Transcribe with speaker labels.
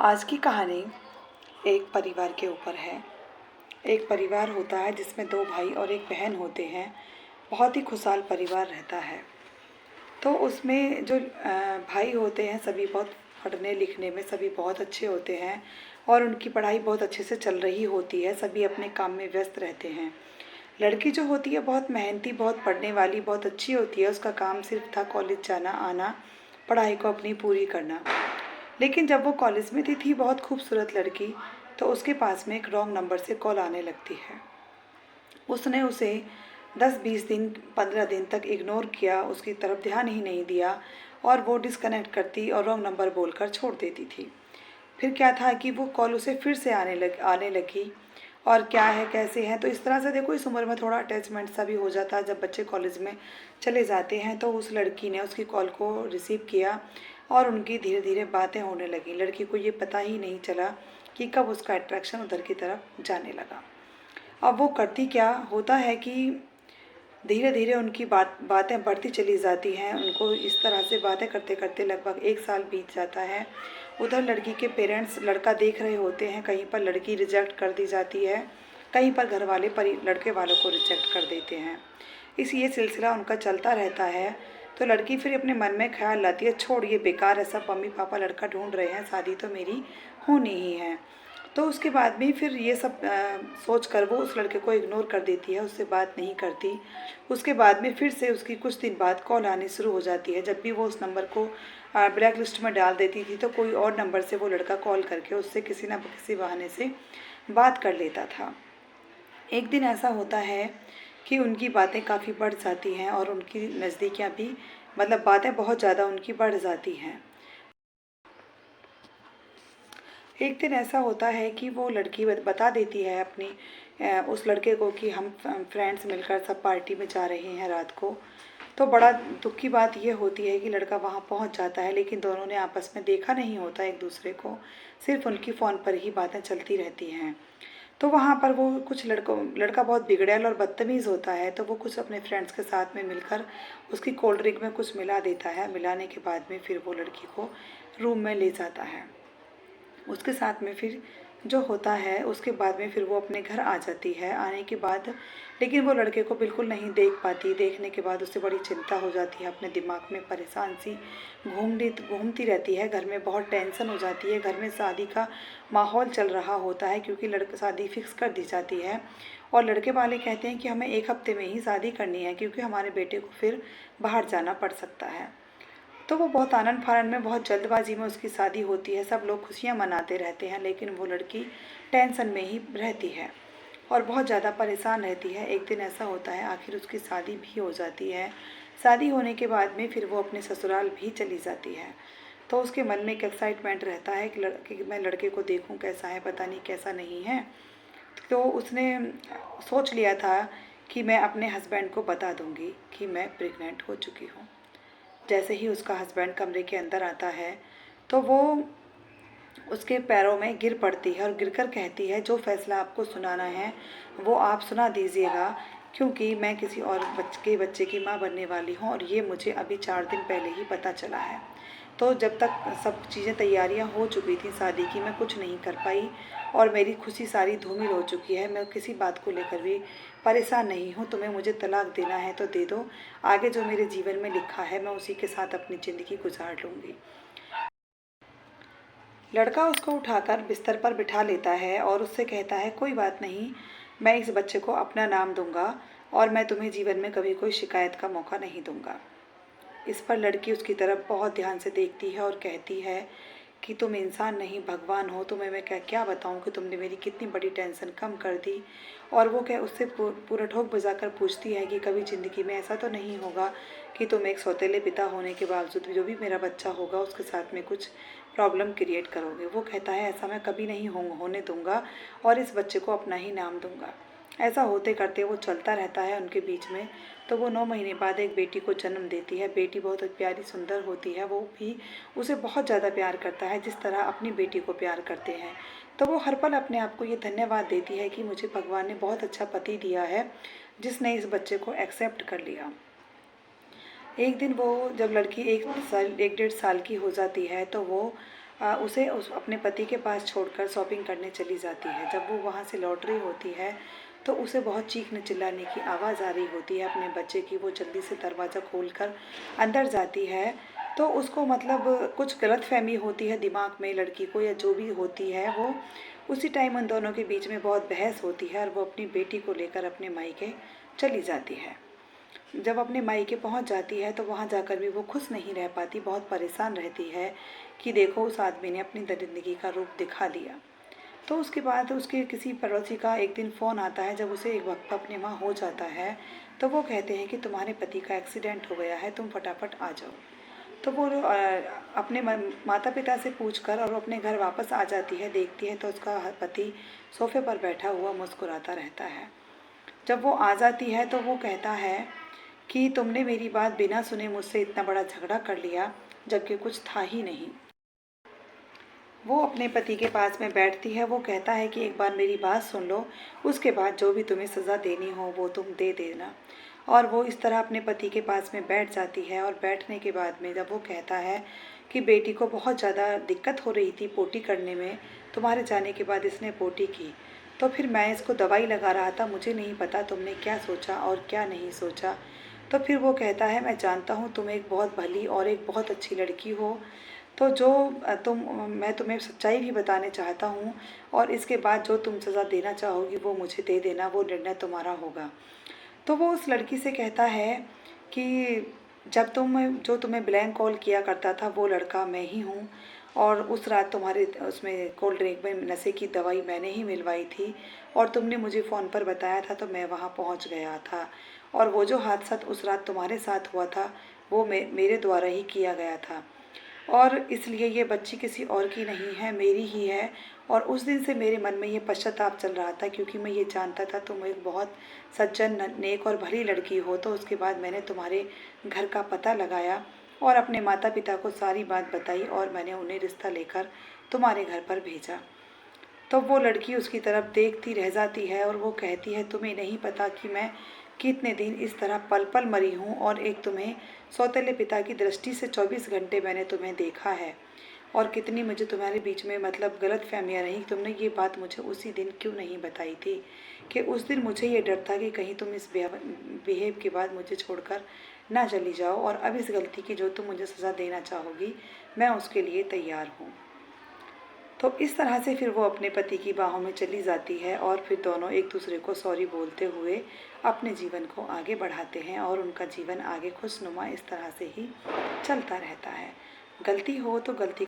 Speaker 1: आज की कहानी एक परिवार के ऊपर है। एक परिवार होता है जिसमें दो भाई और एक बहन होते हैं। बहुत ही खुशहाल परिवार रहता है। तो उसमें जो भाई होते हैं सभी बहुत पढ़ने लिखने में सभी बहुत अच्छे होते हैं और उनकी पढ़ाई बहुत अच्छे से चल रही होती है। सभी अपने काम में व्यस्त रहते हैं। लड़की जो होती है बहुत मेहनती, बहुत पढ़ने वाली, बहुत अच्छी होती है। उसका काम सिर्फ था कॉलेज जाना आना, पढ़ाई को अपनी पूरी करना। लेकिन जब वो कॉलेज में थी बहुत खूबसूरत लड़की, तो उसके पास में एक रॉन्ग नंबर से कॉल आने लगती है। उसने उसे 10-20 दिन 15 दिन तक इग्नोर किया, उसकी तरफ ध्यान ही नहीं दिया और वो डिस्कनेक्ट करती और रॉन्ग नंबर बोलकर छोड़ देती थी। फिर क्या था कि वो कॉल उसे फिर से आने लगी और क्या है कैसे हैं। तो इस तरह से देखो, इस उम्र में थोड़ा अटैचमेंट सा भी हो जाता है। जब बच्चे कॉलेज में चले जाते हैं तो उस लड़की ने उसकी कॉल को रिसीव किया और उनकी धीरे धीरे बातें होने लगी। लड़की को ये पता ही नहीं चला कि कब उसका अट्रैक्शन उधर की तरफ जाने लगा। अब वो करती क्या होता है कि धीरे धीरे उनकी बातें बढ़ती चली जाती हैं। उनको इस तरह से बातें करते करते लगभग 1 साल बीत जाता है। उधर लड़की के पेरेंट्स लड़का देख रहे होते हैं। कहीं पर लड़की रिजेक्ट कर दी जाती है, कहीं पर घर वाले लड़के वालों को रिजेक्ट कर देते हैं। ये सिलसिला उनका चलता रहता है। तो लड़की फिर अपने मन में ख्याल लाती है, छोड़ ये बेकार है सब, मम्मी पापा लड़का ढूंढ रहे हैं, शादी तो मेरी होनी ही है। तो उसके बाद भी फिर ये सब सोच कर वो उस लड़के को इग्नोर कर देती है, उससे बात नहीं करती। उसके बाद में फिर से उसकी कुछ दिन बाद कॉल आनी शुरू हो जाती है। जब भी वो उस नंबर को ब्लैक लिस्ट में डाल देती थी तो कोई और नंबर से वो लड़का कॉल करके उससे किसी न किसी बहाने से बात कर लेता था। एक दिन ऐसा होता है कि उनकी बातें काफ़ी बढ़ जाती हैं और उनकी नज़दीकियाँ भी, मतलब बातें बहुत ज़्यादा उनकी बढ़ जाती हैं। एक दिन ऐसा होता है कि वो लड़की बता देती है अपनी उस लड़के को कि हम फ्रेंड्स मिलकर सब पार्टी में जा रहे हैं रात को। तो बड़ा दुख की बात ये होती है कि लड़का वहाँ पहुँच जाता है, लेकिन दोनों ने आपस में देखा नहीं होता एक दूसरे को, सिर्फ उनकी फ़ोन पर ही बातें चलती रहती हैं। तो वहाँ पर वो कुछ लड़का बहुत बिगड़ैल और बदतमीज़ होता है। तो वो कुछ अपने फ्रेंड्स के साथ में मिलकर उसकी कोल्ड ड्रिंक में कुछ मिला देता है। मिलाने के बाद में फिर वो लड़की को रूम में ले जाता है। उसके साथ में फिर जो होता है उसके बाद में फिर वो अपने घर आ जाती है। आने के बाद लेकिन वो लड़के को बिल्कुल नहीं देख पाती। देखने के बाद उसे बड़ी चिंता हो जाती है, अपने दिमाग में परेशान सी घूमती रहती है। घर में बहुत टेंशन हो जाती है। घर में शादी का माहौल चल रहा होता है क्योंकि लड़का शादी फिक्स कर दी जाती है और लड़के वाले कहते हैं कि हमें 1 हफ्ते में ही शादी करनी है क्योंकि हमारे बेटे को फिर बाहर जाना पड़ सकता है। तो वो बहुत आनंद फानन में, बहुत जल्दबाजी में उसकी शादी होती है। सब लोग खुशियाँ मनाते रहते हैं, लेकिन वो लड़की टेंशन में ही रहती है और बहुत ज़्यादा परेशान रहती है। एक दिन ऐसा होता है आखिर उसकी शादी भी हो जाती है। शादी होने के बाद में फिर वो अपने ससुराल भी चली जाती है। तो उसके मन में एक एक्साइटमेंट रहता है कि मैं लड़के को देखूं कैसा है, पता नहीं कैसा नहीं है। तो उसने सोच लिया था कि मैं अपने हस्बैंड को बता दूंगी कि मैं प्रेग्नेंट हो चुकी हूँ। जैसे ही उसका हस्बैंड कमरे के अंदर आता है तो वो उसके पैरों में गिर पड़ती है और गिरकर कहती है, जो फैसला आपको सुनाना है वो आप सुना दीजिएगा, क्योंकि मैं किसी और बच्चे की माँ बनने वाली हूँ और ये मुझे अभी 4 दिन पहले ही पता चला है। तो जब तक सब चीज़ें तैयारियां हो चुकी थी शादी की, मैं कुछ नहीं कर पाई और मेरी खुशी सारी धूमिल हो चुकी है। मैं किसी बात को लेकर भी परेशान नहीं हूँ। तुम्हें मुझे तलाक देना है तो दे दो, आगे जो मेरे जीवन में लिखा है मैं उसी के साथ अपनी ज़िंदगी गुजार लूँगी। लड़का उसको उठाकर बिस्तर पर बिठा लेता है और उससे कहता है, कोई बात नहीं, मैं इस बच्चे को अपना नाम दूंगा और मैं तुम्हें जीवन में कभी कोई शिकायत का मौका नहीं दूंगा। इस पर लड़की उसकी तरफ बहुत ध्यान से देखती है और कहती है कि तुम इंसान नहीं भगवान हो, तुम्हें मैं क्या क्या बताऊं कि तुमने मेरी कितनी बड़ी टेंशन कम कर दी। और वो क्या उससे पूरा ठोक बजाकर पूछती है कि कभी ज़िंदगी में ऐसा तो नहीं होगा कि तुम एक सौतेले पिता होने के बावजूद भी जो भी मेरा बच्चा होगा उसके साथ में कुछ प्रॉब्लम क्रिएट करोगे। वो कहता है, ऐसा मैं कभी नहीं होने दूंगा और इस बच्चे को अपना ही नाम दूंगा। ऐसा होते करते वो चलता रहता है उनके बीच में। तो वो 9 महीने बाद एक बेटी को जन्म देती है। बेटी बहुत प्यारी सुंदर होती है। वो भी उसे बहुत ज़्यादा प्यार करता है जिस तरह अपनी बेटी को प्यार करते हैं। तो वो हर पल अपने आप को ये धन्यवाद देती है कि मुझे भगवान ने बहुत अच्छा पति दिया है जिसने इस बच्चे को एक्सेप्ट कर लिया। एक दिन वो जब लड़की 1 1 डेढ़ साल की हो जाती है तो वो उसे अपने पति के पास छोड़कर शॉपिंग करने चली जाती है। जब वो वहाँ से लौट रही होती है तो उसे बहुत चीखने चिल्लाने की आवाज़ आ रही होती है अपने बच्चे की। वो जल्दी से दरवाज़ा खोलकर अंदर जाती है तो उसको मतलब कुछ गलतफहमी होती है दिमाग में लड़की को, या जो भी होती है वो। उसी टाइम उन दोनों के बीच में बहुत बहस होती है और वो अपनी बेटी को लेकर अपने मायके चली जाती है। जब अपने मायके पहुंच जाती है तो वहां जाकर भी वो खुश नहीं रह पाती, बहुत परेशान रहती है कि देखो उस आदमी ने अपनी ज़िंदगी का रूप दिखा दिया। तो उसके बाद उसके किसी पड़ोसी का एक दिन फ़ोन आता है। जब उसे एक वक्त अपने वहाँ हो जाता है तो वो कहते हैं कि तुम्हारे पति का एक्सीडेंट हो गया है, तुम फटाफट आ जाओ। तो वो अपने माता पिता से पूछकर और अपने घर वापस आ जाती है। देखती है तो उसका पति सोफे पर बैठा हुआ मुस्कुराता रहता है। जब वो आ जाती है तो वो कहता है कि तुमने मेरी बात बिना सुने मुझसे इतना बड़ा झगड़ा कर लिया, जबकि कुछ था ही नहीं। वो अपने पति के पास में बैठती है। वो कहता है कि एक बार मेरी बात सुन लो, उसके बाद जो भी तुम्हें सज़ा देनी हो वो तुम दे देना। और वो इस तरह अपने पति के पास में बैठ जाती है। और बैठने के बाद में जब वो कहता है कि बेटी को बहुत ज़्यादा दिक्कत हो रही थी पोटी करने में, तुम्हारे जाने के बाद इसने पोटी की, तो फिर मैं इसको दवाई लगा रहा था, मुझे नहीं पता तुमने क्या सोचा और क्या नहीं सोचा। तो फिर वो कहता है मैं जानता हूँ तुम एक बहुत भली और एक बहुत अच्छी लड़की हो, तो जो मैं तुम्हें सच्चाई भी बताने चाहता हूँ, और इसके बाद जो तुम सज़ा देना चाहोगी वो मुझे दे देना, वो निर्णय तुम्हारा होगा। तो वो उस लड़की से कहता है कि जब जो तुम्हें ब्लैंक कॉल किया करता था वो लड़का मैं ही हूँ, और उस रात तुम्हारे उसमें कोल्ड ड्रिंक में नशे की दवाई मैंने ही मिलवाई थी, और तुमने मुझे फ़ोन पर बताया था तो मैं वहाँ पहुँच गया था, और वो जो हादसा उस रात तुम्हारे साथ हुआ था वो मेरे द्वारा ही किया गया था, और इसलिए ये बच्ची किसी और की नहीं है, मेरी ही है। और उस दिन से मेरे मन में ये पश्चाताप चल रहा था, क्योंकि मैं ये जानता था तुम एक बहुत सज्जन, नेक और भली लड़की हो। तो उसके बाद मैंने तुम्हारे घर का पता लगाया और अपने माता पिता को सारी बात बताई, और मैंने उन्हें रिश्ता लेकर तुम्हारे घर पर भेजा। तो वो लड़की उसकी तरफ देखती रह जाती है और वो कहती है तुम्हें नहीं पता कि मैं कितने दिन इस तरह पल पल मरी हूँ, और एक तुम्हें सौतेले पिता की दृष्टि से 24 घंटे मैंने तुम्हें देखा है, और कितनी मुझे तुम्हारे बीच में मतलब गलत फहमियाँ रही। तुमने ये बात मुझे उसी दिन क्यों नहीं बताई थी, कि उस दिन मुझे ये डर था कि कहीं तुम इस बिहेव के बाद मुझे छोड़कर ना चली जाओ, और अब इस गलती की जो तुम मुझे सज़ा देना चाहोगी मैं उसके लिए तैयार हूँ। तो इस तरह से फिर वो अपने पति की बाहों में चली जाती है, और फिर दोनों एक दूसरे को सॉरी बोलते हुए अपने जीवन को आगे बढ़ाते हैं, और उनका जीवन आगे खुशनुमा इस तरह से ही चलता रहता है। गलती हो तो गलती